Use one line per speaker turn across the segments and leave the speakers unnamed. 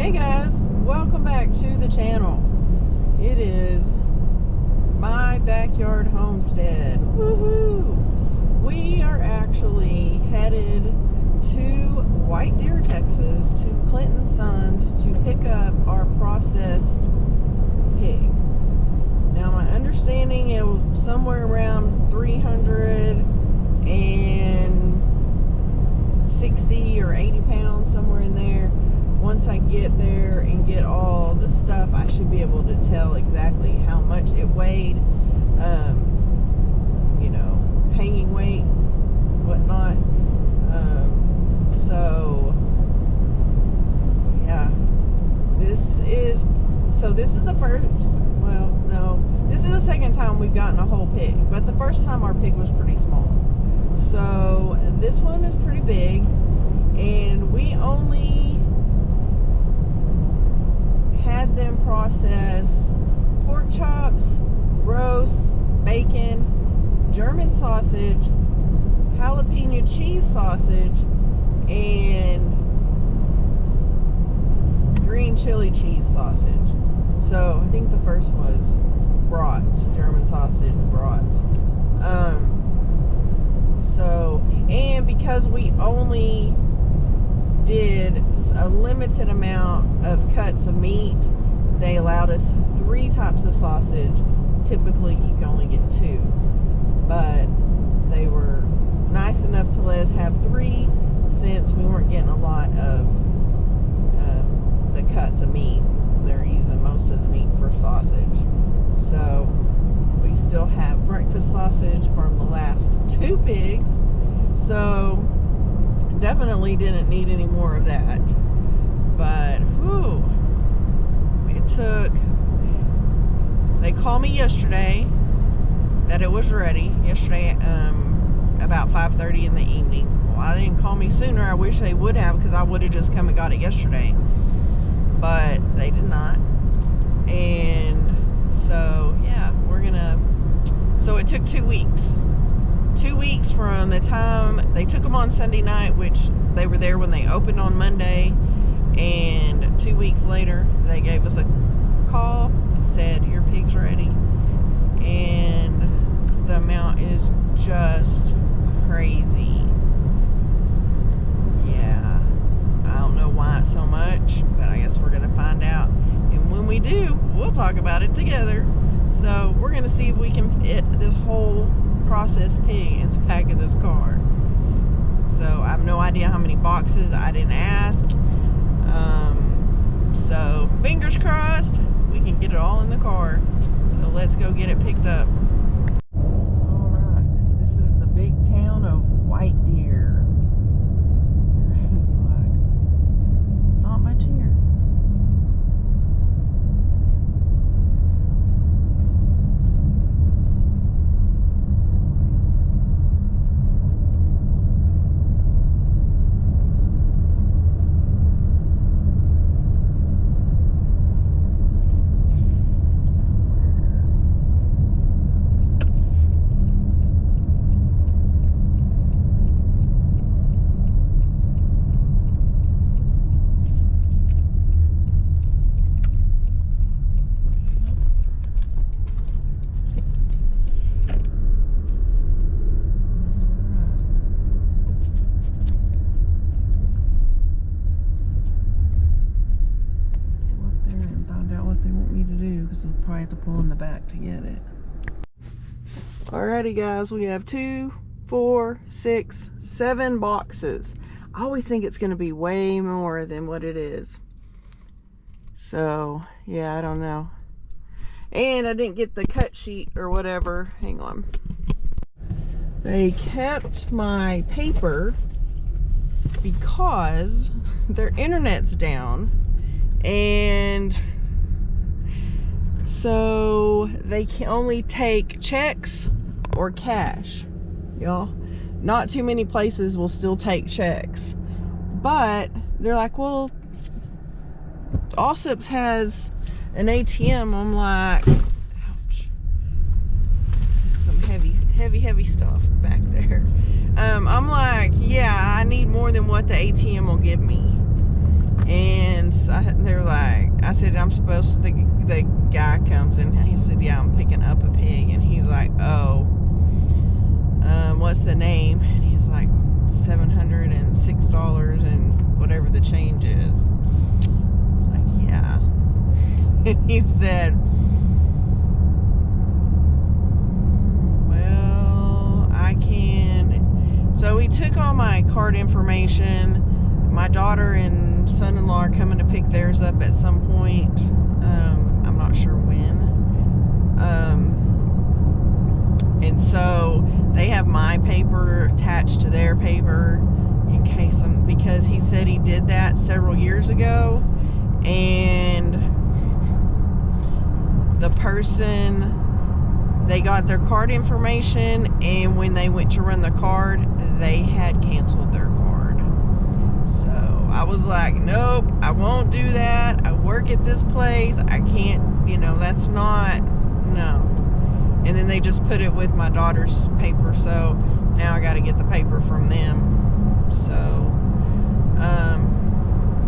Hey guys, welcome back to the channel. It is my backyard homestead. Woohoo! We are actually headed to White Deer, Texas, to Clinton Sons to pick up our processed pig. Now my understanding it was somewhere around 360 or 80 pounds, somewhere in there. Once I get there and get all the stuff, I should be able to tell exactly how much it weighed, you know, hanging weight, whatnot. So, yeah, this is the first, well, no, this is the second time we've gotten a whole pig, but the first time our pig was pretty small. So, this one is pretty big, and we only had them process pork chops, roast, bacon, German sausage, jalapeno cheese sausage, and green chili cheese sausage. So I think the first was brats, German sausage brats. And because we only did a limited amount of cuts of meat, they allowed us 3 types of sausage. Typically you can only get 2, but they were nice enough to let us have 3 since we weren't getting a lot of the cuts of meat. They're using most of the meat for sausage. So we still have breakfast sausage from the last 2 pigs, so definitely didn't need any more of that. But whew, they called me yesterday that it was ready yesterday, about 5:30 in the evening. Well, they didn't call me sooner. I wish they would have, because I would have just come and got it yesterday, but they did not. And so yeah, so it took 2 weeks. 2 weeks from the time they took them on Sunday night, which they were there when they opened on Monday, and 2 weeks later they gave us a call. It said your pig's ready, and the amount is just crazy. Yeah, I don't know why it's so much, but I guess we're gonna find out, and when we do, we'll talk about it together. So we're gonna see if we can fit this whole processed pig in the back of this car. So I have no idea how many boxes. I didn't ask. So fingers crossed we can get it all in the car. So let's go get it picked up. Alright, this is the big town of White Deer. There's like not much here. Probably have to pull in the back to get it. Alrighty guys, we have 2, 4, 6, 7 boxes. I always think it's going to be way more than what it is. So yeah, I don't know. And I didn't get the cut sheet or whatever. Hang on. They kept my paper because their internet's down, and so they can only take checks or cash, y'all. Not too many places will still take checks, but they're like, well, Allsup's has an ATM. I'm like, ouch. Some heavy stuff back there. I'm like, yeah, I need more than what the ATM will give me. And so they're I said, I'm supposed to, the guy comes and he said, yeah, I'm picking up a pig. And he's like, oh, what's the name? And he's like, $706 and whatever the change is. It's like, yeah. And he said, well, I can. So he took all my card information. My daughter and son-in-law are coming to pick theirs up at some point. I'm not sure when. And so they have my paper attached to their paper in case because he said he did that several years ago, and the person, they got their card information, and when they went to run the card, they had canceled their card. So I was like, nope, I won't do that. I work at this place. I can't, that's not, no. And then they just put it with my daughter's paper, so now I got to get the paper from them. So,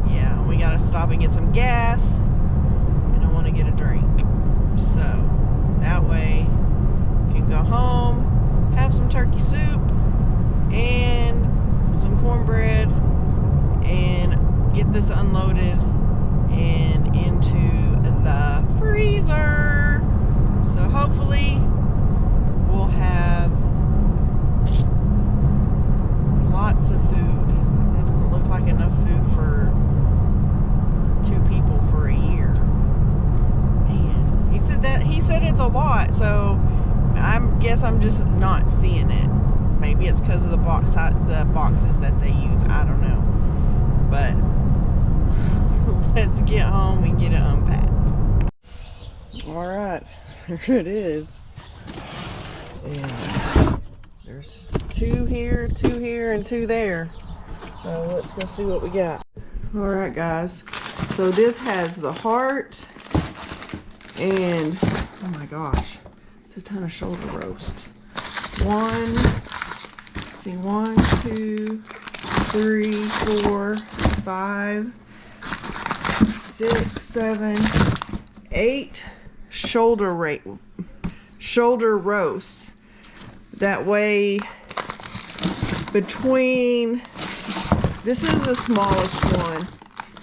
yeah, we got to stop and get some gas, and I want to get a drink. So that way I can go home, have some turkey soup and some cornbread, and get this unloaded and into the freezer. So hopefully we'll have lots of food. That doesn't look like enough food for 2 people for a year. Man, he said it's a lot, so I guess I'm just not seeing it. Maybe it's because of the boxes that they use. I don't know. But let's get home and get it unpacked. All right, there it is. And there's 2 here, 2 here, and 2 there. So let's go see what we got. All right, guys. So this has the heart, and oh my gosh, it's a ton of shoulder roasts. 1, 2, 3, 4, 5, 6, 7, 8 shoulder roasts. That way, between, this is the smallest one,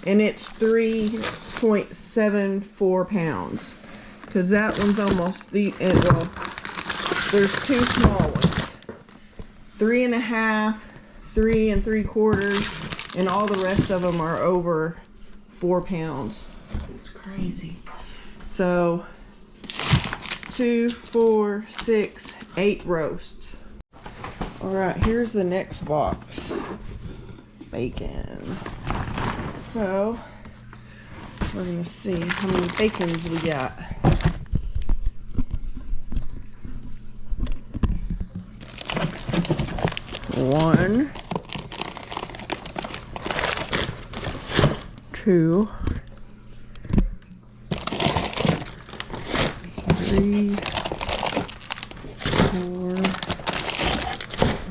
and it's 3.74 pounds. Because that one's almost well, there's 2 small ones. 3.5, 3 3/4, and all the rest of them are over 4 pounds. It's crazy. So 2, 4, 6, 8 roasts. All right, here's the next box. Bacon. So we're gonna see how many bacons we got. One, 2, 3, 4,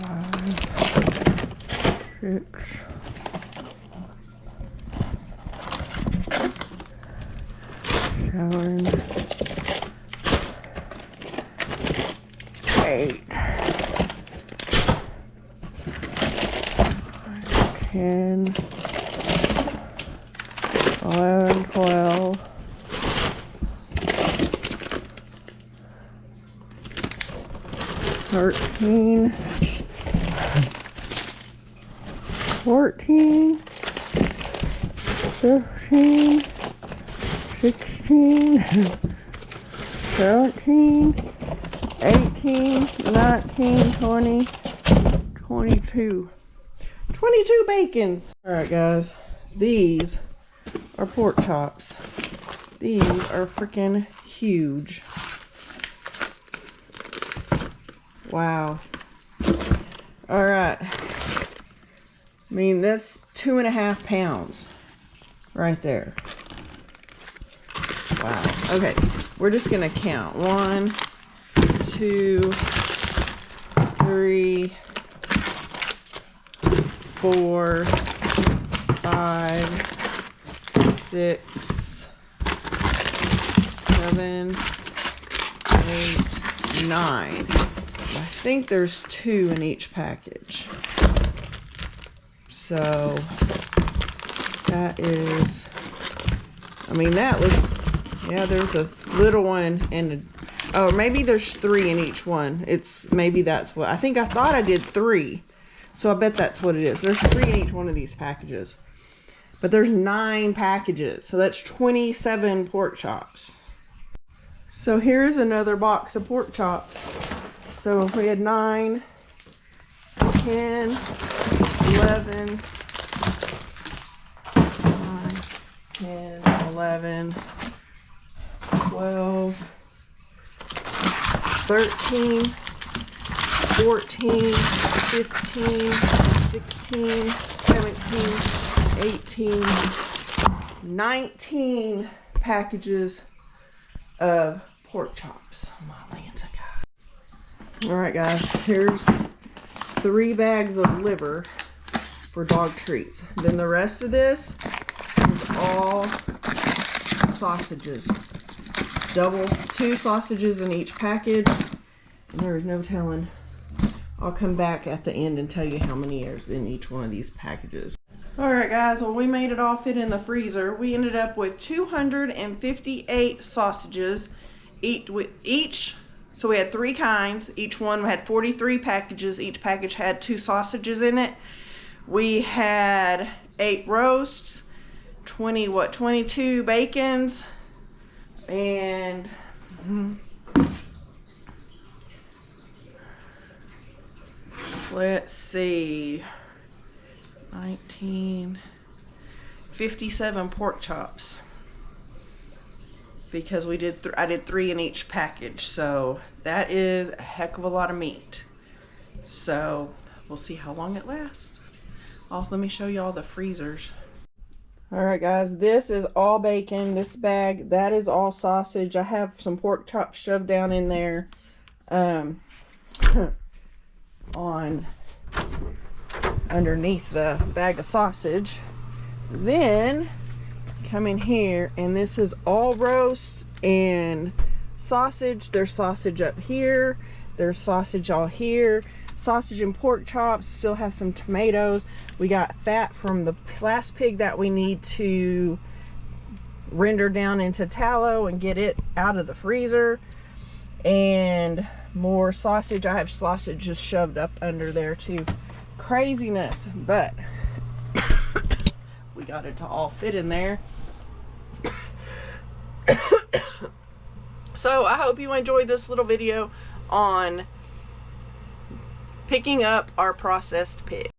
5, 6, 7, 8, 10, 11, 12, 13, 14, 15, 16, 17, 18, 19, 20, 22. 22 bacons. Alright guys, these are pork chops. These are freaking huge. Wow. Alright. I mean, that's 2.5 pounds right there. Wow. Okay, we're just gonna count. 1, 2, 3, 4, 5, 6, 7, 8, 9. I think there's 2 in each package. So that is, I mean, that looks, yeah, there's a little one and a, oh, maybe there's 3 in each one. Maybe that's what, I thought I did 3. So I bet that's what it is. There's 3 in each one of these packages. But there's 9 packages. So that's 27 pork chops. So here's another box of pork chops. So we had 9, 10, 11, 10, 11, 12, 13, 14, 15, 16, 17, 18, 19 packages of pork chops. Alright guys, here's 3 bags of liver for dog treats. Then the rest of this is all sausages. 2 sausages in each package. And there is no telling. I'll come back at the end and tell you how many is in each one of these packages. Alright guys, well we made it all fit in the freezer. We ended up with 258 sausages each. So we had 3 kinds. Each one had 43 packages. Each package had 2 sausages in it. We had 8 roasts, 22 bacons, and let's see, 57 pork chops, because we did I did 3 in each package, so that is a heck of a lot of meat. So we'll see how long it lasts. Let me show you all the freezers. Alright guys, this is all bacon. This bag, that is all sausage. I have some pork chops shoved down in there on underneath the bag of sausage. Then come in here, and this is all roast and sausage. There's sausage up here, there's sausage all here, sausage and pork chops. Still have some tomatoes. We got fat from the last pig that we need to render down into tallow and get it out of the freezer, and more sausage. I have sausage just shoved up under there too. Craziness, but we got it to all fit in there. So I hope you enjoyed this little video on picking up our processed pig.